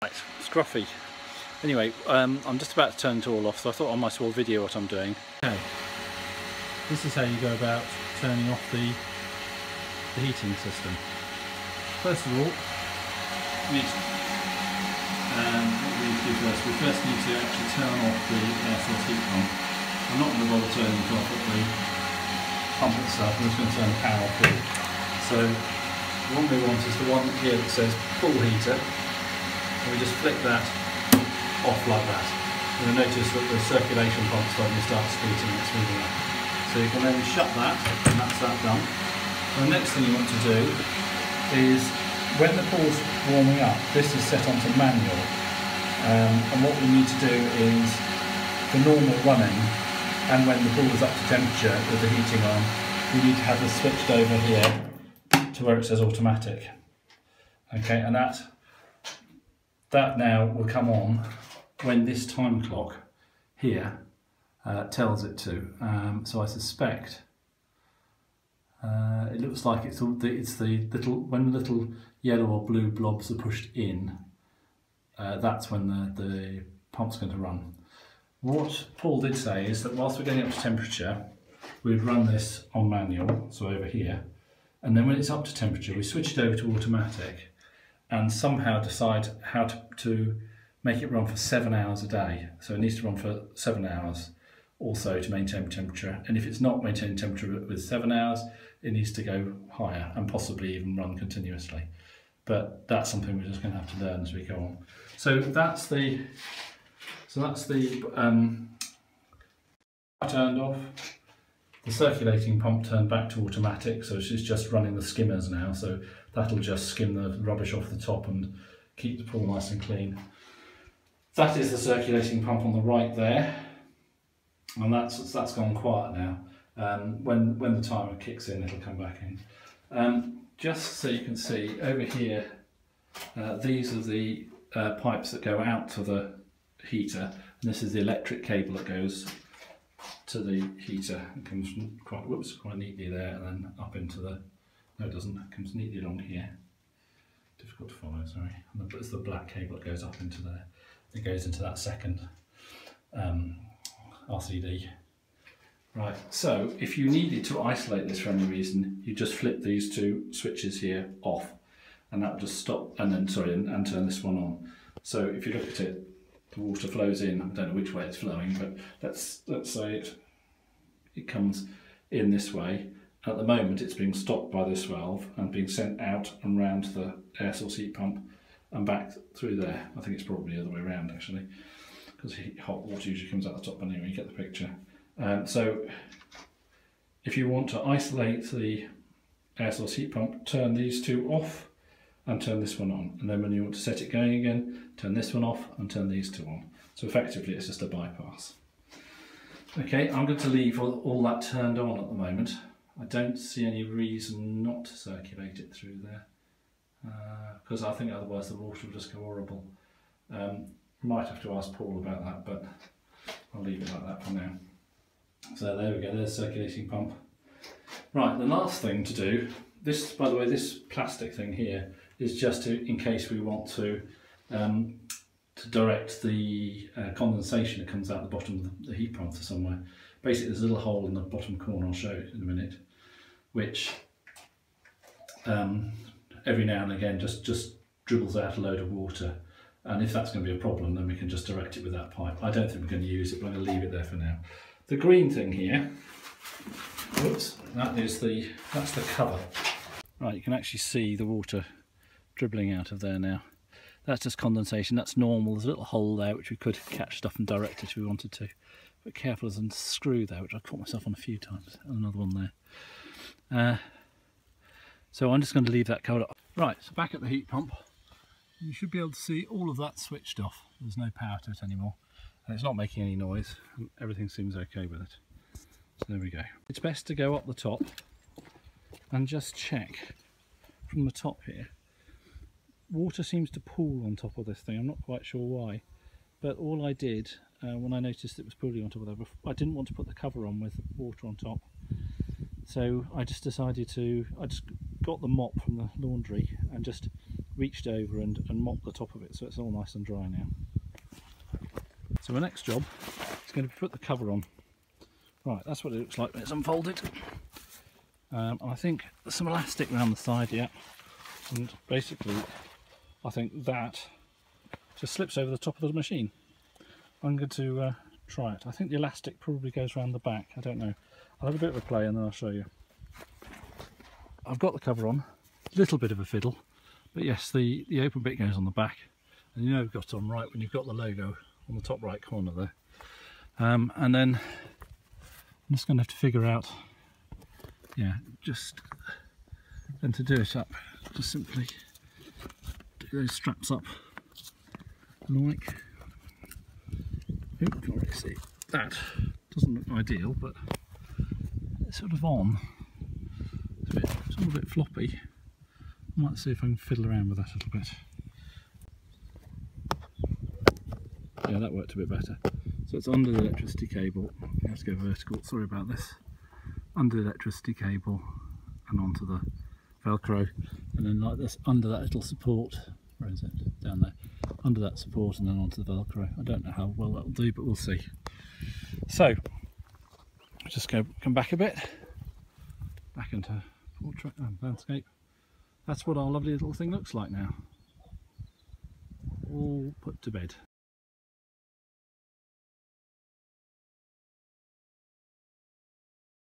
Right, scruffy. Anyway, I'm just about to turn it all off, so I thought I might as well video what I'm doing. Okay, this is how you go about turning off the heating system. First of all, what we need to do first, we first need to actually turn off the air source heat pump. I'm not going to bother turning it off at the pump itself, I'm just going to turn the power off. So the one we want is the one here that says pool heater. And we just flick that off like that. You'll notice that the circulation pump suddenly starts scooting and it's moving up. So you can then shut that, and that's that done. And the next thing you want to do is, when the pool's warming up, this is set onto manual. And what we need to do is, for normal running, and when the pool is up to temperature with the heating on, we need to have this switched over here to where it says automatic. Okay, and that now will come on when this time clock here tells it to. So I suspect it looks like it's the little, when the little yellow or blue blobs are pushed in, that's when the pump's going to run. What Paul did say is that whilst we're getting up to temperature, we'd run this on manual, so over here, and then when it's up to temperature, we switch it over to automatic and somehow decide how to make it run for 7 hours a day. So it needs to run for 7 hours also to maintain temperature. And if it's not maintaining temperature with 7 hours, it needs to go higher and possibly even run continuously. But that's something we're just going to have to learn as we go on. So that's the turned off. The circulating pump turned back to automatic, so she's just running the skimmers now, so that'll just skim the rubbish off the top and keep the pool nice and clean. That is the circulating pump on the right there, and that's gone quiet now. When the timer kicks in, it'll come back in. Just so you can see, over here, these are the pipes that go out to the heater, and this is the electric cable that goes to the heater. It comes from quite neatly there, and then up into the, no it doesn't, it comes neatly along here. Difficult to follow, sorry. And it's the black cable that goes up into there. It goes into that second RCD. Right, so if you needed to isolate this for any reason, you just flip these two switches here off, and that will just stop, and then, sorry, and turn this one on. So if you look at it, the water flows in. I don't know which way it's flowing, but let's say it comes in this way. At the moment it's being stopped by this valve and being sent out and round the air source heat pump and back through there. I think it's probably the other way around actually, because hot water usually comes out the top, but anyway, you get the picture. So if you want to isolate the air source heat pump, turn these two off and turn this one on, and then when you want to set it going again, turn this one off and turn these two on. So effectively it's just a bypass. Okay, I'm going to leave all that turned on at the moment. I don't see any reason not to circulate it through there, because I think otherwise the water will just go horrible. Might have to ask Paul about that, but I'll leave it like that for now. So there we go, there's the circulating pump. Right, the last thing to do, this, by the way, this plastic thing here is just in case we want to direct the condensation that comes out the bottom of the heat pump to somewhere. Basically there's a little hole in the bottom corner, I'll show you in a minute, which every now and again just dribbles out a load of water, and if that's going to be a problem then we can just direct it with that pipe. I don't think we're going to use it, but I'm going to leave it there for now. The green thing here, whoops, that's the cover. Right, you can actually see the water dribbling out of there now. That's just condensation, that's normal. There's a little hole there which we could catch stuff and direct it if we wanted to. But careful as a screw there, which I caught myself on a few times, and another one there. So I'm just going to leave that covered up. Right, so back at the heat pump, you should be able to see all of that switched off. There's no power to it anymore, and it's not making any noise, and everything seems okay with it. So there we go. It's best to go up the top and just check from the top here. Water seems to pool on top of this thing, I'm not quite sure why, but all I did when I noticed it was pooling on top of that, I didn't want to put the cover on with water on top, so I just decided I just got the mop from the laundry and just reached over and mopped the top of it, so it's all nice and dry now. So my next job is going to be put the cover on. Right, that's what it looks like when it's unfolded. I think there's some elastic around the side, yeah, and basically I think that just slips over the top of the machine. I'm going to try it. I think the elastic probably goes around the back, I don't know. I'll have a bit of a play and then I'll show you. I've got the cover on, a little bit of a fiddle, but yes, the open bit goes on the back, and you know you've got it on right when you've got the logo on the top right corner there. And then I'm just going to have to figure out, yeah, just then to do it up, just simply do those straps up like, can't really see, that doesn't look ideal, but it's sort of on. It's all a bit floppy. I might see if I can fiddle around with that a little bit. Yeah, that worked a bit better. So it's under the electricity cable. I have to go vertical, sorry about this. Under the electricity cable and onto the Velcro, and then like this under that little support. Where is it? Down there. Under that support and then onto the Velcro. I don't know how well that'll do, but we'll see. So, just come back a bit. Back into portrait and landscape. That's what our lovely little thing looks like now. All put to bed.